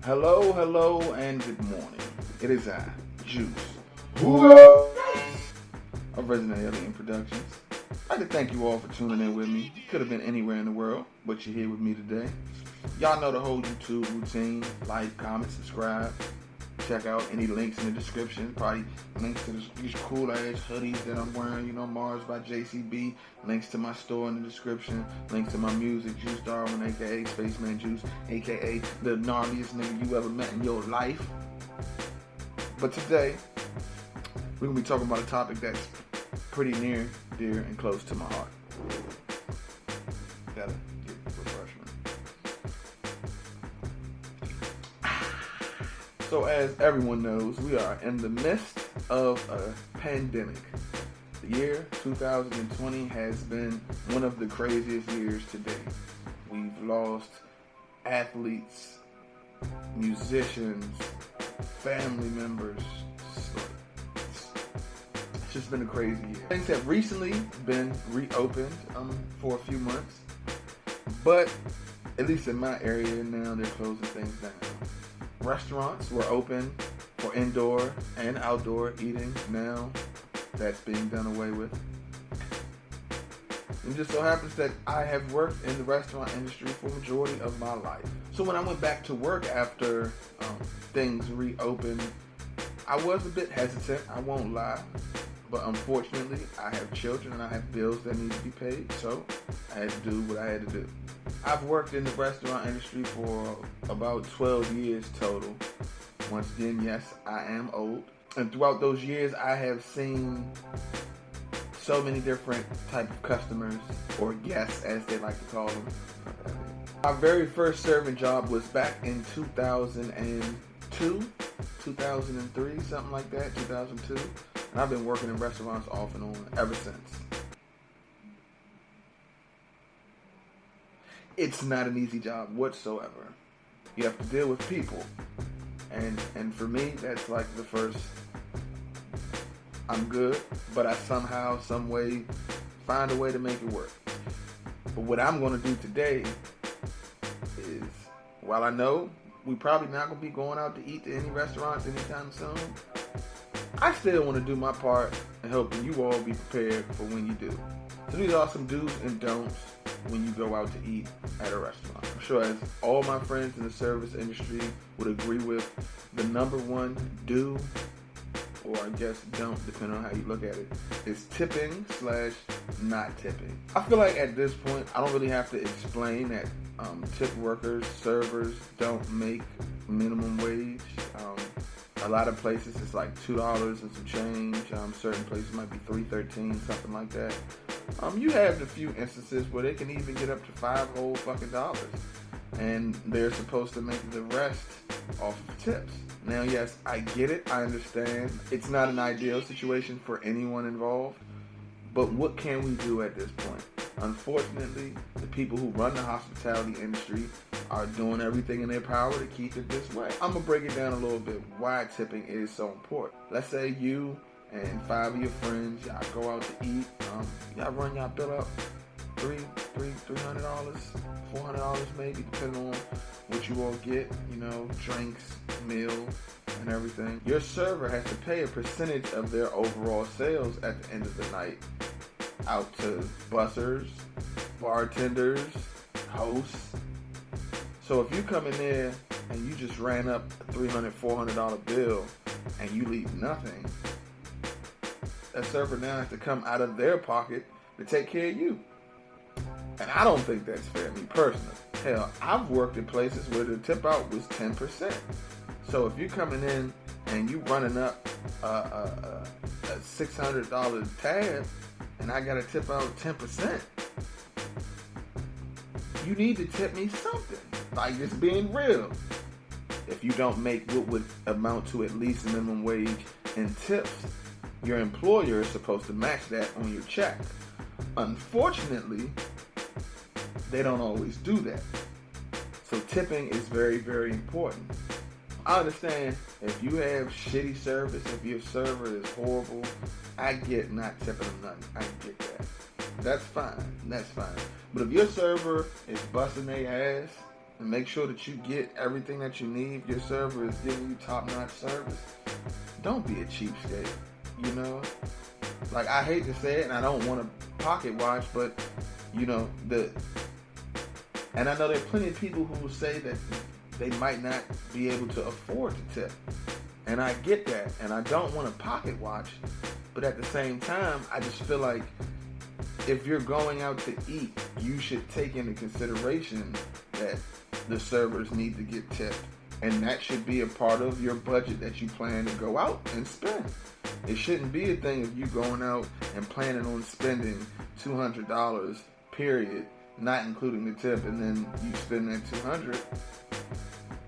Hello, hello, and good morning. It is I, Juice, of Resident Alien Productions. I'd like to thank you all for tuning in with me. You could have been anywhere in the world, but you're here with me today. Y'all know the whole YouTube routine. Like, comment, subscribe. Check out any links in the description. Probably links to these cool ass hoodies that I'm wearing. You know, Mars by JCB. Links to my store in the description. Links to my music, Juice Darwin, aka Spaceman Juice, aka the gnarliest nigga you ever met in your life. But today, we're gonna be talking about a topic that's pretty near, dear, and close to my heart. Gotta get refreshment. So as everyone knows, we are in the midst of a pandemic. The year 2020 has been one of the craziest years to date. We've lost athletes, musicians, family members. It's just been a crazy year. Things have recently been reopened for a few months, but at least in my area now, they're closing things down. Restaurants were open for indoor and outdoor eating. Now that's being done away with. It just so happens that I have worked in the restaurant industry for the majority of my life. So when I went back to work after things reopened, I was a bit hesitant, I won't lie. But unfortunately, I have children and I have bills that need to be paid, so I had to do what I had to do. I've worked in the restaurant industry for about 12 years total. Once again, yes, I am old. And throughout those years, I have seen so many different type of customers, or guests as they like to call them. My very first serving job was back in 2002, 2003, something like that, 2002. And I've been working in restaurants off and on ever since. It's not an easy job whatsoever. You have to deal with people. And for me, that's like the first, I'm good, but I somehow, some way, find a way to make it work. But what I'm going to do today is, while I know we probably not going to be going out to eat to any restaurants anytime soon, I still want to do my part in helping you all be prepared for when you do. So these are some do's and don'ts when you go out to eat at a restaurant. I'm sure as all my friends in the service industry would agree with, the number one do, or I guess don't, depending on how you look at it, is tipping / not tipping. I feel like at this point, I don't really have to explain that tip workers, servers don't make minimum wage. A lot of places it's like $2 and some change. Certain places might be $3.13, something like that. You have a few instances where they can even get up to $5 whole fucking dollars, and they're supposed to make the rest off of tips. Now, yes, I get it. I understand. It's not an ideal situation for anyone involved, but what can we do at this point? Unfortunately, the people who run the hospitality industry are doing everything in their power to keep it this way. I'm going to break it down a little bit why tipping is so important. Let's say you and 5 of your friends, y'all go out to eat. Y'all run y'all bill up $300, $400 maybe, depending on what you all get, you know, drinks, meal, and everything. Your server has to pay a percentage of their overall sales at the end of the night out to bussers, bartenders, hosts. So if you come in there and you just ran up a $300, $400 bill and you leave nothing, that server now has to come out of their pocket to take care of you. And I don't think that's fair, me personally. Hell, I've worked in places where the tip out was 10%. So if you're coming in and you running up a $600 tab and I got to tip out 10%, you need to tip me something. Like, just being real. If you don't make what would amount to at least minimum wage in tips, your employer is supposed to match that on your check. Unfortunately, they don't always do that. So tipping is very, very important. I understand if you have shitty service, if your server is horrible, I get not tipping them nothing. I get that. That's fine. That's fine. But if your server is busting their ass and make sure that you get everything that you need. Your server is giving you top-notch service. Don't be a cheapskate, you know? Like, I hate to say it, and I don't want to pocket watch, but, you know, and I know there are plenty of people who will say that they might not be able to afford to tip. And I get that, and I don't want to pocket watch, but at the same time, I just feel like if you're going out to eat, you should take into consideration that the servers need to get tipped. And that should be a part of your budget that you plan to go out and spend. It shouldn't be a thing of you going out and planning on spending $200, period, not including the tip, and then you spend that $200.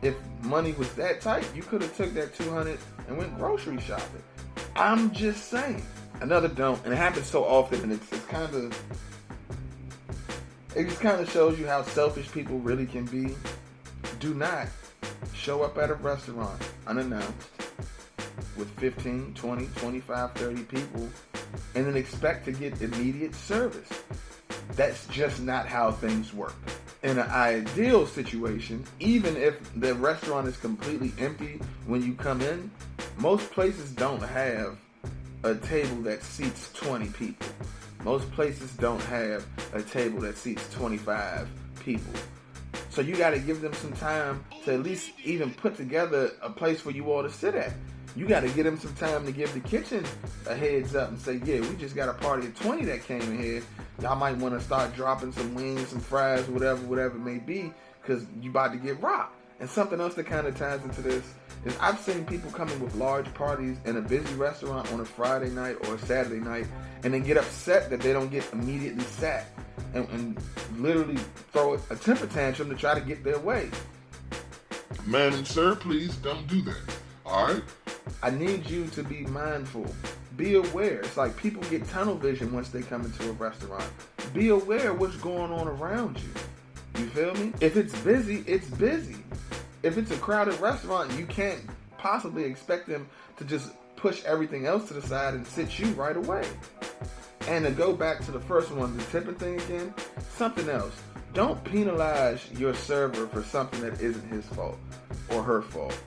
If money was that tight, you could have took that $200 and went grocery shopping. I'm just saying. Another don't, and it happens so often, and it just kind of shows you how selfish people really can be. Do not show up at a restaurant unannounced with 15, 20, 25, 30 people and then expect to get immediate service. That's just not how things work. In an ideal situation, even if the restaurant is completely empty when you come in, most places don't have a table that seats 20 people. Most places don't have a table that seats 25 people. So you got to give them some time to at least even put together a place for you all to sit at. You got to give them some time to give the kitchen a heads up and say, yeah, we just got a party of 20 that came in here. Y'all might want to start dropping some wings, some fries, whatever it may be, because you about to get rocked. And something else that kind of ties into this is I've seen people coming with large parties in a busy restaurant on a Friday night or a Saturday night and then get upset that they don't get immediately sat and literally throw a temper tantrum to try to get their way. Man and sir, please don't do that. All right? I need you to be mindful. Be aware. It's like people get tunnel vision once they come into a restaurant. Be aware of what's going on around you. You feel me? If it's busy, it's busy. If it's a crowded restaurant, you can't possibly expect them to just push everything else to the side and sit you right away. And to go back to the first one, the tipping thing again, something else. Don't penalize your server for something that isn't his fault or her fault.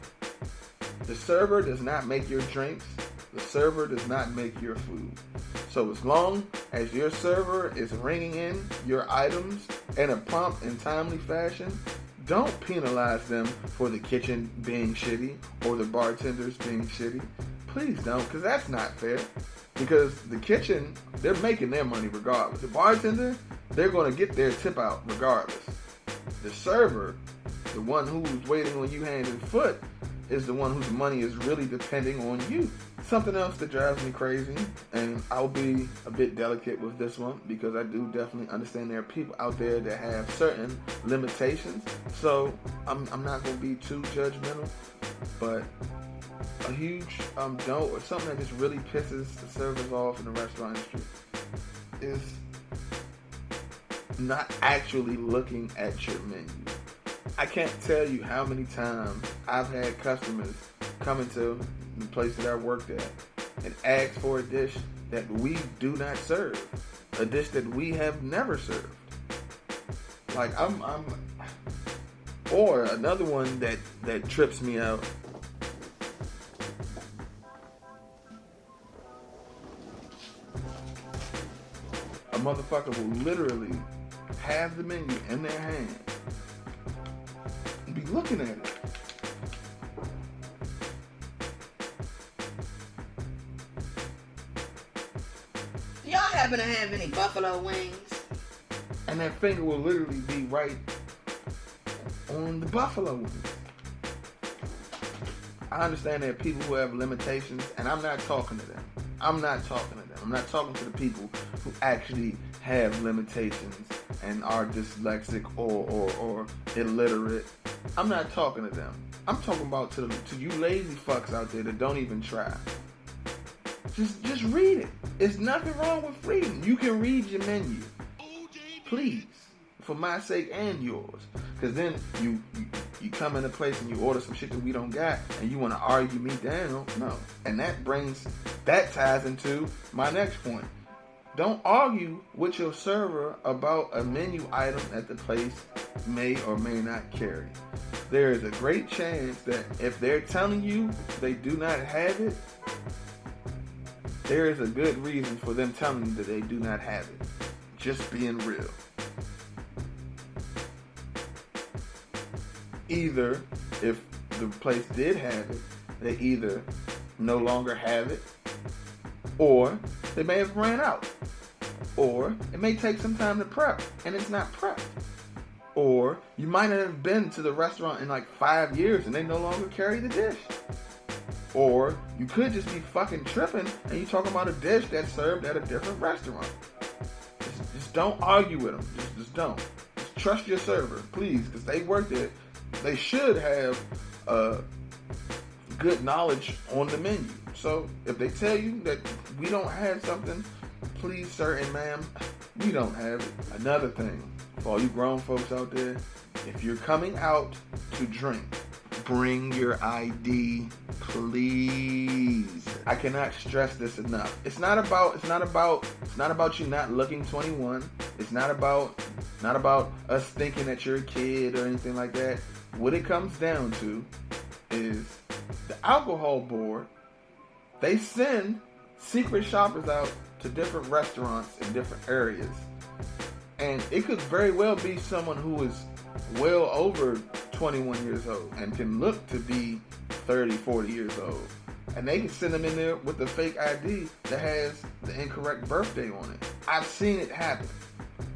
The server does not make your drinks. The server does not make your food. So as long as your server is ringing in your items in a prompt and timely fashion, don't penalize them for the kitchen being shitty or the bartenders being shitty. Please don't, because that's not fair. Because the kitchen, they're making their money regardless. The bartender, they're going to get their tip out regardless. The server, the one who's waiting on you hand and foot, is the one whose money is really depending on you. Something else that drives me crazy, and I'll be a bit delicate with this one because I do definitely understand there are people out there that have certain limitations. So I'm not going to be too judgmental, but a huge don't, or something that just really pisses the servers off in the restaurant industry, is not actually looking at your menu. I can't tell you how many times I've had customers come into the place that I worked at and ask for a dish that we do not serve, a dish that we have never served. Like or another one that trips me out. A motherfucker will literally have the menu in their hand and be looking at it. Do y'all happen to have any buffalo wings? And that finger will literally be right on the buffalo wings. I understand there are people who have limitations, and I'm not talking to them. I'm not talking to the people who actually have limitations and are dyslexic or illiterate. I'm not talking to them. I'm talking about to you lazy fucks out there that don't even try. Just read it. There's nothing wrong with reading. You can read your menu. Please. For my sake and yours. Because then you come in a place and you order some shit that we don't got and you want to argue me down. No. And that ties into my next point. Don't argue with your server about a menu item that the place may or may not carry. There is a great chance that if they're telling you they do not have it, there is a good reason for them telling you that they do not have it. Just being real. Either, if the place did have it, they either no longer have it, or they may have ran out. Or it may take some time to prep, and it's not prepped. Or you might not have been to the restaurant in like 5 years and they no longer carry the dish. Or you could just be fucking tripping and you talking about a dish that's served at a different restaurant. Just don't argue with them. Just don't. Just trust your server, please, because they work there. They should have good knowledge on the menu. So if they tell you that we don't have something, please, sir and ma'am, we don't have it. Another thing, for all you grown folks out there, if you're coming out to drink, bring your ID, please. I cannot stress this enough. It's not about you not looking 21. It's not about us thinking that you're a kid or anything like that. What it comes down to is the alcohol board. They send secret shoppers out to different restaurants in different areas. And it could very well be someone who is well over 21 years old and can look to be 30, 40 years old. And they can send them in there with a fake ID that has the incorrect birthday on it. I've seen it happen.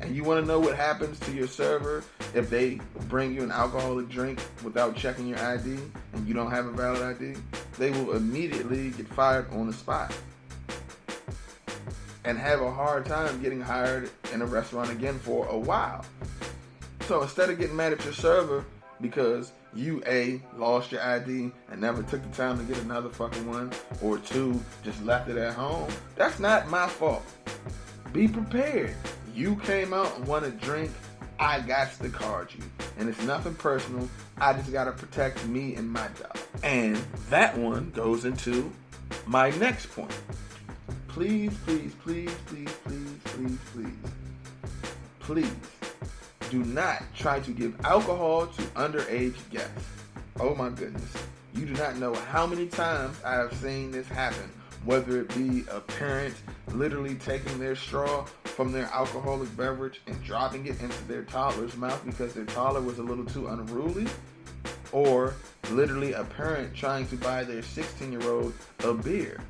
And you want to know what happens to your server if they bring you an alcoholic drink without checking your ID and you don't have a valid ID? They will immediately get fired on the spot and have a hard time getting hired in a restaurant again for a while. So instead of getting mad at your server because you A, lost your ID and never took the time to get another fucking one, or 2, just left it at home, that's not my fault. Be prepared. You came out and want a drink, I got to card you. And it's nothing personal. I just got to protect me and my job. And that one goes into my next point. Please, please, please, please, please, please, please, please do not try to give alcohol to underage guests. Oh my goodness. You do not know how many times I have seen this happen. Whether it be a parent literally taking their straw from their alcoholic beverage and dropping it into their toddler's mouth because their toddler was a little too unruly, or literally a parent trying to buy their 16-year-old a beer.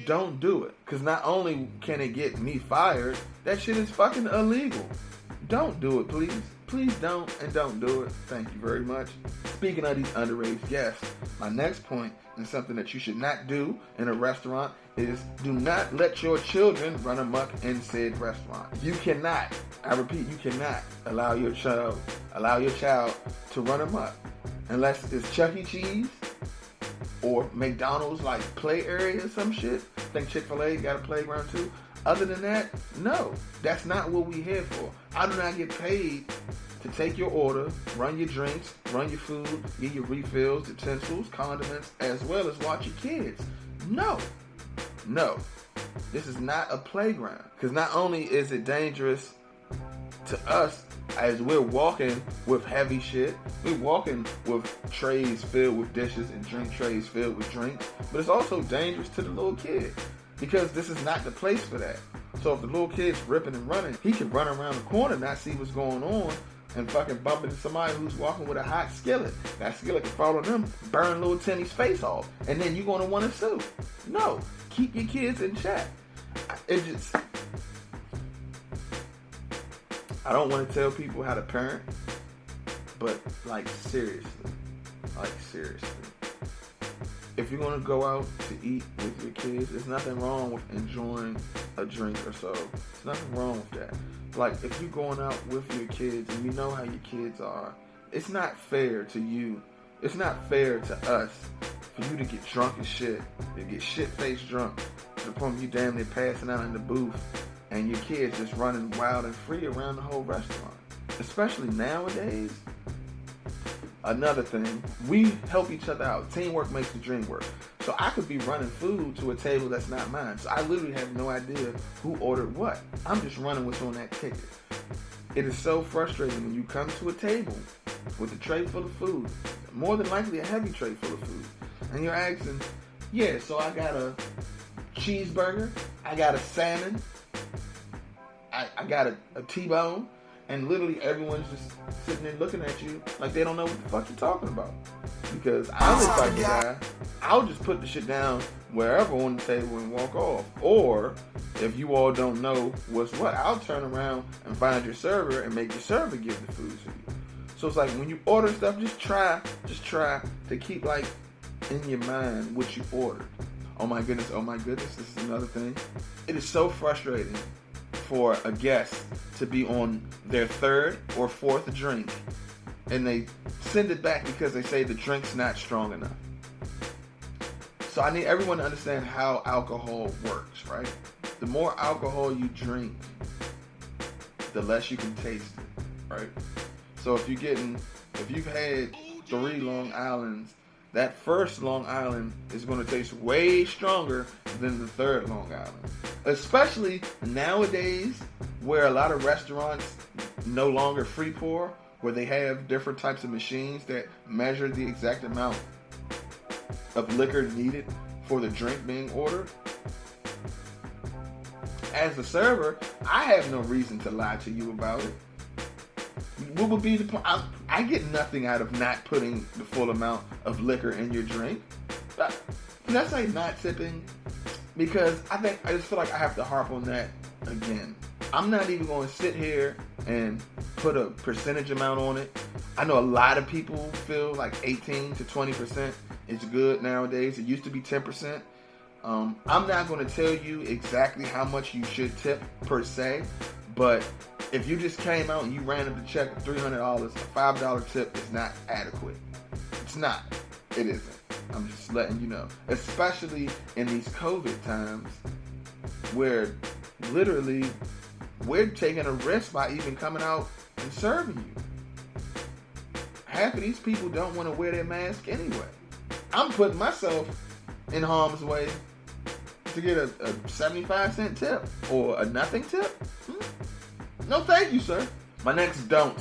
Don't do it, because not only can it get me fired, that shit is fucking illegal. Don't do it, please. Please don't, and don't do it. Thank you very much. Speaking of these underage guests, my next point, and something that you should not do in a restaurant, is do not let your children run amok in said restaurant. You cannot, I repeat, you cannot allow your child to run amok unless it's Chuck E. Cheese or McDonald's like play area or some shit. I think Chick-fil-A got a playground too. Other than that, no, that's not what we here for. I do not get paid to take your order, run your drinks, run your food, get your refills, utensils, condiments, as well as watch your kids. No. This is not a playground. Because not only is it dangerous to us as we're walking with heavy shit, we're walking with trays filled with dishes and drink trays filled with drinks, but it's also dangerous to the little kid. Because this is not the place for that. So if the little kid's ripping and running, he can run around the corner, not see what's going on, and fucking bump into somebody who's walking with a hot skillet. That skillet can fall on them, burn little Tenny's face off, and then you're going to want to sue. No, keep your kids in check. I don't want to tell people how to parent, but seriously. If you're going to go out to eat with your kids, there's nothing wrong with enjoying a drink or so. There's nothing wrong with that. If you're going out with your kids and you know how your kids are, it's not fair to you. It's not fair to us for you to get drunk as shit, to get shit-faced drunk, to the point you damn near passing out in the booth, and your kids just running wild and free around the whole restaurant. Especially nowadays, another thing, we help each other out. Teamwork makes the dream work. So I could be running food to a table that's not mine. So I literally have no idea who ordered what. I'm just running what's on that ticket. It is so frustrating when you come to a table with a tray full of food, more than likely a heavy tray full of food, and you're asking, yeah, so I got a cheeseburger, I got a salmon, I got a T-bone, and literally everyone's just sitting there looking at you like they don't know what the fuck you're talking about. Because I'm the type of guy, I'll just put the shit down wherever on the table and walk off. Or, if you all don't know what's what, I'll turn around and find your server and make your server give the food to you. So it's like, when you order stuff, just try to keep like in your mind what you ordered. Oh my goodness, this is another thing. It is so frustrating for a guest to be on their third or fourth drink and they send it back because they say the drink's not strong enough. So I need everyone to understand how alcohol works, right? The more alcohol you drink, the less you can taste it, right? So if you've had 3 Long Islands, that first Long Island is going to taste way stronger than the third Long Island. Especially nowadays, where a lot of restaurants no longer free pour, where they have different types of machines that measure the exact amount of liquor needed for the drink being ordered. As a server, I have no reason to lie to you about it. What would be the point? I get nothing out of not putting the full amount of liquor in your drink. Can I say not tipping? Because I just feel like I have to harp on that again. I'm not even going to sit here and put a percentage amount on it. I know a lot of people feel like 18 to 20% is good nowadays. It used to be 10%. I'm not going to tell you exactly how much you should tip per se, but if you just came out and you ran up the check of $300, a $5 tip is not adequate. It's not. It isn't. I'm just letting you know. Especially in these COVID times where literally we're taking a risk by even coming out and serving you. Half of these people don't want to wear their mask anyway. I'm putting myself in harm's way to get a 75-cent tip or a nothing tip. No thank you, sir. My next don't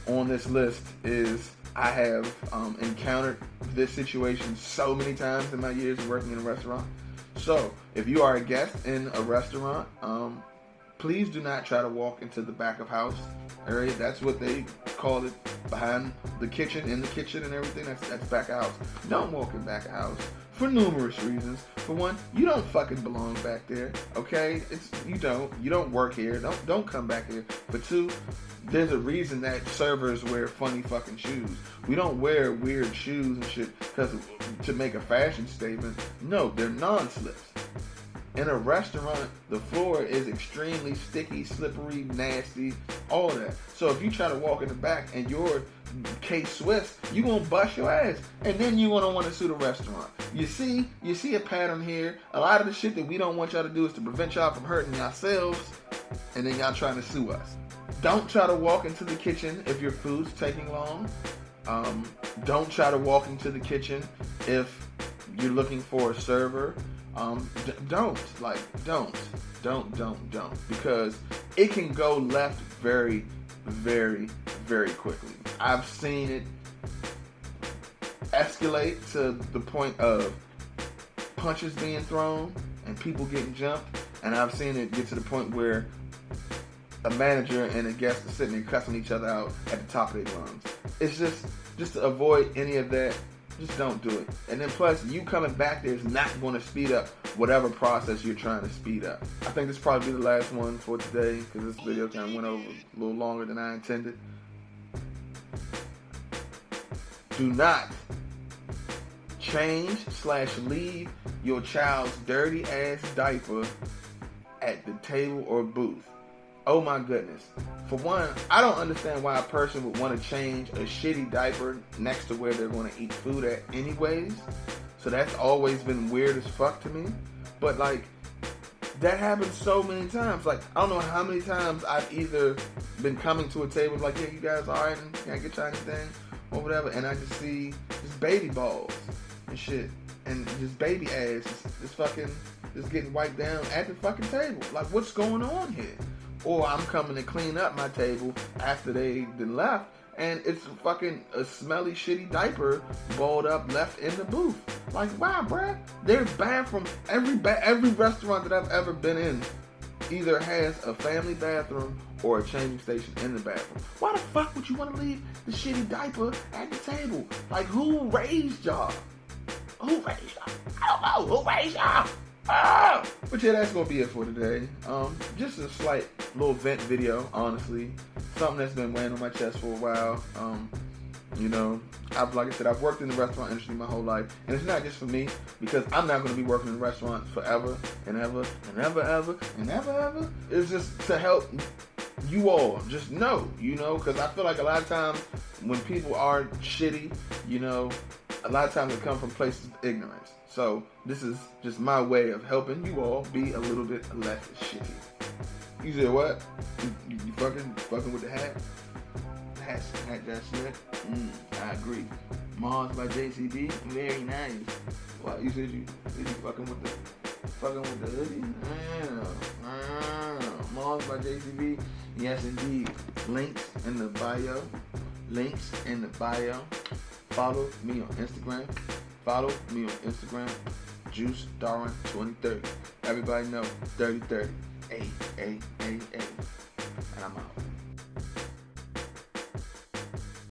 on this list is I have encountered this situation so many times in my years of working in a restaurant. So if you are a guest in a restaurant, please do not try to walk into the back of house area. That's what they call it, behind the kitchen, in the kitchen and everything. That's back of house. Don't walk in back of house for numerous reasons. For one, you don't fucking belong back there, okay? You don't work here. Don't come back here. For two, there's a reason that servers wear funny fucking shoes. We don't wear weird shoes and shit to make a fashion statement. No, they're non-slips. In a restaurant, the floor is extremely sticky, slippery, nasty, all that. So if you try to walk in the back and you're K-Swiss, you're going to bust your ass. And then you're going to want to sue the restaurant. You see a pattern here. A lot of the shit that we don't want y'all to do is to prevent y'all from hurting yourselves. And then y'all trying to sue us. Don't try to walk into the kitchen if your food's taking long. Don't try to walk into the kitchen if you're looking for a server. Don't. Because it can go left very, very, very quickly. I've seen it escalate to the point of punches being thrown and people getting jumped. And I've seen it get to the point where a manager and a guest are sitting there cussing each other out at the top of their lungs. It's just to avoid any of that. Just don't do it. And then plus, you coming back there is not going to speed up whatever process you're trying to speed up. I think this will probably be the last one for today because this video kind of went over a little longer than I intended. Do not change/leave your child's dirty ass diaper at the table or booth. Oh my goodness. For one, I don't understand why a person would want to change a shitty diaper next to where they're going to eat food at anyways. So that's always been weird as fuck to me. But like, that happens so many times. Like, I don't know how many times I've either been coming to a table like, yeah, you guys alright, and can I get you anything? or whatever, and I just see just baby balls and shit, and just baby ass just getting wiped down at the fucking table. Like, what's going on here? Or I'm coming to clean up my table after they been left, and it's a smelly, shitty diaper balled up left in the booth. Like, wow, bruh. Their bathroom, every restaurant that I've ever been in either has a family bathroom or a changing station in the bathroom. Why the fuck would you want to leave the shitty diaper at the table? Like, who raised y'all? Who raised y'all? I don't know. Who raised y'all? Ah! But yeah, that's gonna be it for today. Just a slight little vent video, honestly. Something that's been weighing on my chest for a while. You know, like I said, I've worked in the restaurant industry my whole life, and it's not just for me, because I'm not going to be working in restaurants forever and ever and ever. It's just to help you all just know, you know, because I feel like a lot of times when people are shitty, you know, a lot of times it comes from places of ignorance. So this is just my way of helping you all be a little bit less shitty. You said what? You fucking with the hat? Hat that shit. I agree. Mars by JCB, very nice. What, you said you fucking with the hoodie? Mars by JCB, yes indeed. Links in the bio. Follow me on Instagram. Juice Darwin 2030. Everybody know 3030. And I'm out.